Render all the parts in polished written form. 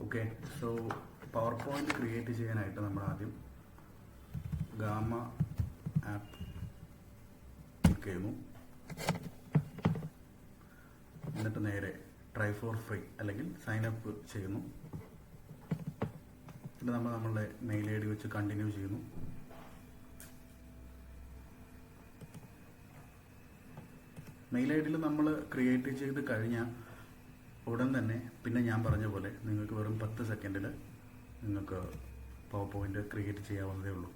Okay. So power point create ചെയ്യാനായിട്ട് നമ്മൾ ആദ്യം ഗാമ ആപ്പ് ക്ലിക്ക് ചെയ്യുന്നു. എന്നിട്ട് നേരെ ട്രൈ ഫോർ ഫ്രീ അല്ലെങ്കിൽ സൈൻ അപ്പ് ചെയ്യുന്നു. എന്നിട്ട് നമ്മൾ നമ്മളുടെ മെയിൽ ഐ ഡി വെച്ച് കണ്ടിന്യൂ ചെയ്യുന്നു. മെയിൽ ഐ ഡിയിൽ നമ്മൾ ക്രിയേറ്റ് ചെയ്ത് കഴിഞ്ഞാൽ ഉടൻ തന്നെ പിന്നെ ഞാൻ പറഞ്ഞ പോലെ നിങ്ങൾക്ക് വെറും 10 സെക്കൻഡിൽ നിങ്ങൾക്ക് പവർ പോയിന്റ് ക്രിയേറ്റ് ചെയ്യാവുന്നതേ ഉള്ളൂ.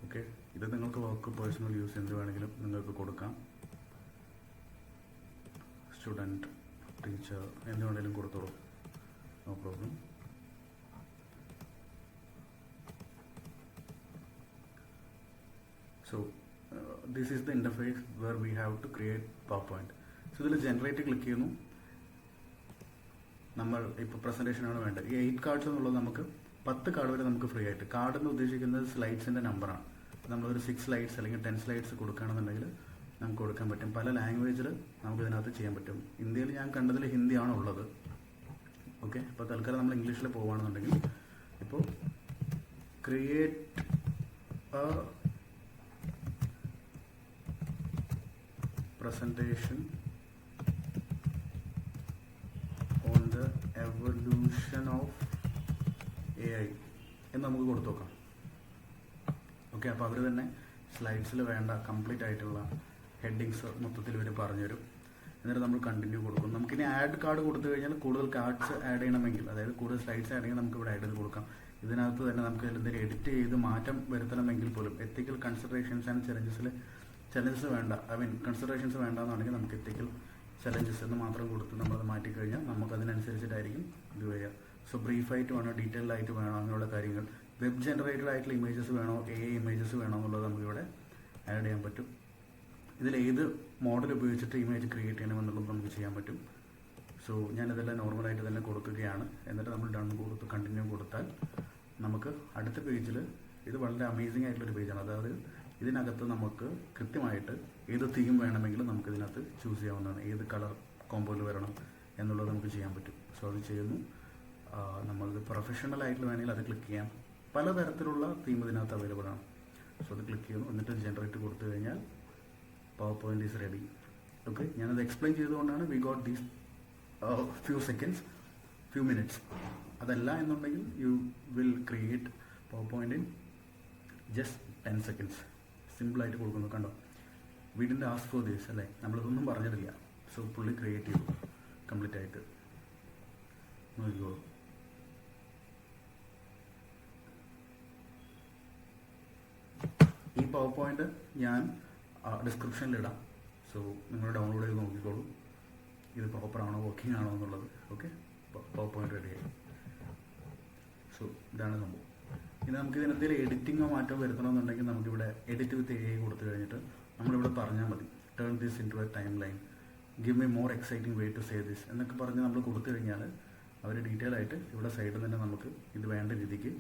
ഓക്കെ. ഇത് നിങ്ങൾക്ക് വർക്ക് പേഴ്സണൽ യൂസ് എന്ത് വേണമെങ്കിലും നിങ്ങൾക്ക് കൊടുക്കാം. സ്റ്റുഡൻറ്റ്, ടീച്ചർ എന്ത് വേണമെങ്കിലും കൊടുത്തോളൂ, no problem. So this is the interface where we have to create PowerPoint. So ഇതിൽ ജനറേറ്റ് ക്ലിക്ക് ചെയ്യുന്നു. നമ്മൾ ഇപ്പോൾ പ്രസൻറ്റേഷനാണ് വേണ്ടത്. ഈ 8 കാർഡ്സ് എന്നുള്ളത് നമുക്ക് 10 കാർഡ് വരെ നമുക്ക് ഫ്രീ ആയിട്ട്. കാർഡ് എന്ന് ഉദ്ദേശിക്കുന്നത് സ്ലൈഡ്സിൻ്റെ നമ്പറാണ്. നമ്മളൊരു 6 സ്ലൈഡ്സ് അല്ലെങ്കിൽ 10 സ്ലൈഡ്സ് കൊടുക്കുകയാണെന്നുണ്ടെങ്കിൽ നമുക്ക് കൊടുക്കാൻ പറ്റും. പല ലാംഗ്വേജിൽ നമുക്ക് ഇതിനകത്ത് ചെയ്യാൻ പറ്റും. ഇന്ത്യയിൽ ഞാൻ കണ്ടതിൽ ഹിന്ദിയാണ് ഉള്ളത്. ഓക്കെ. അപ്പോൾ തൽക്കാലം നമ്മൾ ഇംഗ്ലീഷിൽ പോവുകയാണെന്നുണ്ടെങ്കിൽ ഇപ്പോൾ create presentation on the evolution of AI എന്ന് നമുക്ക് കൊടുത്തു നോക്കാം. ഓക്കെ. അപ്പോൾ അവർ തന്നെ സ്ലൈഡ്സിൽ വേണ്ട കംപ്ലീറ്റ് ആയിട്ടുള്ള ഹെഡിങ്സ് മൊത്തത്തിൽ ഇവർ പറഞ്ഞുതരും. എന്നിട്ട് നമ്മൾ കണ്ടിന്യൂ കൊടുക്കും. നമുക്കിനി ആഡ് കാർഡ് കൊടുത്തു കഴിഞ്ഞാൽ കൂടുതൽ കാർഡ്സ് ആഡ് ചെയ്യണമെങ്കിൽ, അതായത് കൂടുതൽ സ്ലൈഡ്സ് ആഡ് ചെയ്യണം, നമുക്ക് ഇവിടെ ആഡ് ചെയ്ത് കൊടുക്കാം. ഇതിനകത്ത് തന്നെ നമുക്ക് എന്തെങ്കിലും എഡിറ്റ് ചെയ്ത് മാറ്റം വരുത്തണമെങ്കിൽ പോലും എത്തിക്കൽ കൺസിഡറേഷൻസ് ആൻഡ് ചലഞ്ചസ് വേണ്ട, കൺസിഡറേഷൻസ് വേണ്ടെന്നാണെങ്കിൽ നമുക്ക് എത്തിക്കൽ ചലഞ്ചസ് എന്ന് മാത്രം കൊടുത്ത് നമ്മളത് മാറ്റിക്കഴിഞ്ഞാൽ നമുക്ക് അതിനനുസരിച്ചിട്ടായിരിക്കും ഇത് വരിക. സോ ബ്രീഫായിട്ട് വേണോ, ഡീറ്റെയിൽഡ് ആയിട്ട് വേണോ, അങ്ങനെയുള്ള കാര്യങ്ങൾ, വെബ് ജനറേറ്റഡ് ആയിട്ടുള്ള ഇമേജസ് വേണോ, AI ഇമേജസ് വേണോ എന്നുള്ളത് നമുക്കിവിടെ ആഡ് ചെയ്യാൻ പറ്റും. ഇതിൽ ഏത് മോഡൽ ഉപയോഗിച്ചിട്ട് ഇമേജ് ക്രിയേറ്റ് ചെയ്യണമെന്നുള്ളത് നമുക്ക് ചെയ്യാൻ പറ്റും. സോ ഞാനിതെല്ലാം നോർമലായിട്ട് തന്നെ കൊടുക്കുകയാണ്. എന്നിട്ട് നമ്മൾ ഡൺ കൊടുത്ത് കണ്ടിന്യൂ കൊടുത്താൽ നമുക്ക് അടുത്ത പേജിൽ ഇത് വളരെ അമേസിംഗ് ആയിട്ടുള്ളൊരു പേജാണ്. അതായത് ഇതിനകത്ത് നമുക്ക് കൃത്യമായിട്ട് ഏത് തീം വേണമെങ്കിലും നമുക്ക് ഇതിനകത്ത് ചൂസ് ചെയ്യാവുന്നതാണ്. ഏത് കളർ കോമ്പോയിൽ വരണം എന്നുള്ളത് നമുക്ക് ചെയ്യാൻ പറ്റും. സോ അത് ചെയ്യുന്നു. നമ്മളിത് പ്രൊഫഷണൽ ആയിട്ട് വേണമെങ്കിൽ അത് ക്ലിക്ക് ചെയ്യാം. പലതരത്തിലുള്ള തീം ഇതിനകത്ത് അവൈലബിൾ ആണ്. സോ അത് ക്ലിക്ക് ചെയ്യുന്നു. എന്നിട്ട് ജനറേറ്റ് കൊടുത്തു കഴിഞ്ഞാൽ power point is ready. Okay. ഞാനത് എക്സ്പ്ലെയിൻ ചെയ്തുകൊണ്ടാണ് we got these few seconds, few minutes. അതല്ല എന്നുണ്ടെങ്കിൽ you will create power point in just 10 seconds. സിമ്പിളായിട്ട് കൊടുക്കുന്നു. കണ്ടോ, വീടിൻ്റെ ആസ്ക് ഫോർ ദിസ് അല്ലേ, നമ്മളിതൊന്നും പറഞ്ഞിട്ടില്ല. സോ പുള്ളി ക്രിയേറ്റ് ചെയ്തു കംപ്ലീറ്റ് ആയിട്ട്. നോക്കിക്കോളൂ. ഈ പവർ പോയിന്റ് ഞാൻ ഡിസ്ക്രിപ്ഷനിലിടാം. സോ നിങ്ങൾ ഡൗൺലോഡ് ചെയ്ത് നോക്കിക്കോളൂ ഇത് പ്രോപ്പറാണോ, വർക്കിംഗ് ആണോ എന്നുള്ളത്. ഓക്കെ. പവർ പോയിന്റ് റെഡിയായി. സോ ഇതാണ് സംഭവം. ഇനി നമുക്ക് ഇതിനെന്തെങ്കിലും എഡിറ്റിങ്ങോ മാറ്റമോ വരുത്തണമെന്നുണ്ടെങ്കിൽ നമുക്കിവിടെ എഡിറ്റ് വിത്ത് AI കൊടുത്തു കഴിഞ്ഞിട്ട് നമ്മളിവിടെ പറഞ്ഞാൽ മതി, turn this into a timeline, give me more exciting way to say this എന്നൊക്കെ പറഞ്ഞ് നമ്മൾ കൊടുത്തു കഴിഞ്ഞാൽ അവർ ഡീറ്റെയിൽ ആയിട്ട് ഇവിടെ സൈഡിൽ തന്നെ നമുക്ക് ഇത് വേണ്ട രീതിക്ക്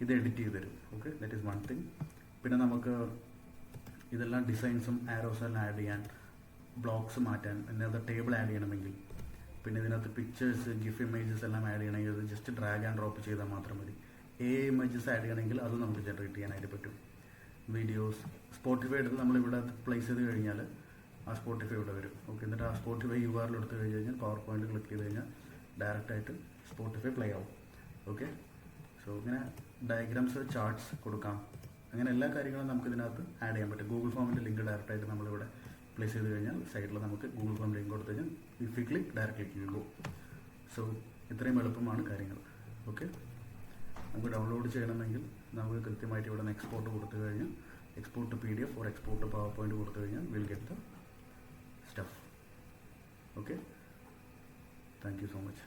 ഇത് എഡിറ്റ് ചെയ്ത് തരും. Okay. That is one thing. പിന്നെ നമുക്ക് ഇതെല്ലാം ഡിസൈൻസും ആരോസ് എല്ലാം ആഡ് ചെയ്യാൻ, ബ്ലോക്സ് മാറ്റാൻ, ഇതിനകത്ത് ടേബിൾ ആഡ് ചെയ്യണമെങ്കിൽ, പിന്നെ ഇതിനകത്ത് പിക്ചേഴ്സ്, ഗിഫ് ഇമേജസ് എല്ലാം ആഡ് ചെയ്യണമെങ്കിൽ അത് ജസ്റ്റ് ഡ്രാഗ് ആൻഡ് ഡ്രോപ്പ് ചെയ്താൽ മാത്രം മതി. AI ഇമേജസ് ആഡ് ചെയ്യണമെങ്കിൽ അത് നമുക്ക് ജനറേറ്റ് ചെയ്യാനായിട്ട് പറ്റും. വീഡിയോസ്, സ്പോട്ടിഫൈ എടുത്ത് നമ്മളിവിടെ പ്ലേസ് ചെയ്ത് കഴിഞ്ഞാൽ ആ സ്പോട്ടിഫൈ ഇവിടെ വരും. ഓക്കെ. എന്നിട്ട് ആ സ്പോട്ടിഫൈ URL എടുത്ത് കഴിഞ്ഞ് കഴിഞ്ഞാൽ പവർ പോയിന്റ് ക്ലിക്ക് ചെയ്ത് കഴിഞ്ഞാൽ ഡയറക്റ്റായിട്ട് സ്പോട്ടിഫൈ പ്ലേ ആവും. ഓക്കെ. സോ ഇങ്ങനെ ഡയഗ്രാംസ്, ചാർട്ട്സ് കൊടുക്കാം. അങ്ങനെ എല്ലാ കാര്യങ്ങളും നമുക്ക് ഇതിനകത്ത് ആഡ് ചെയ്യാൻ പറ്റും. ഗൂഗിൾ ഫോമിൻ്റെ ലിങ്ക് ഡയറക്റ്റായിട്ട് നമ്മളിവിടെ പ്ലേസ് ചെയ്ത് കഴിഞ്ഞാൽ സൈഡിൽ നമുക്ക് ഗൂഗിൾ ഫോം ലിങ്ക് കൊടുത്തു കഴിഞ്ഞാൽ if you click direct click ചെയ്യുമ്പോൾ. സോ ഇത്രയും എളുപ്പമാണ് കാര്യങ്ങൾ. ഓക്കെ. നമുക്ക് ഡൗൺലോഡ് ചെയ്യണമെങ്കിൽ നമുക്ക് കൃത്യമായിട്ട് ഇവിടെ നിന്ന് എക്സ്പോർട്ട് കൊടുത്തു കഴിഞ്ഞാൽ export PDF or export power point കൊടുത്തു കഴിഞ്ഞാൽ will get the stuff. Okay. Thank you so much.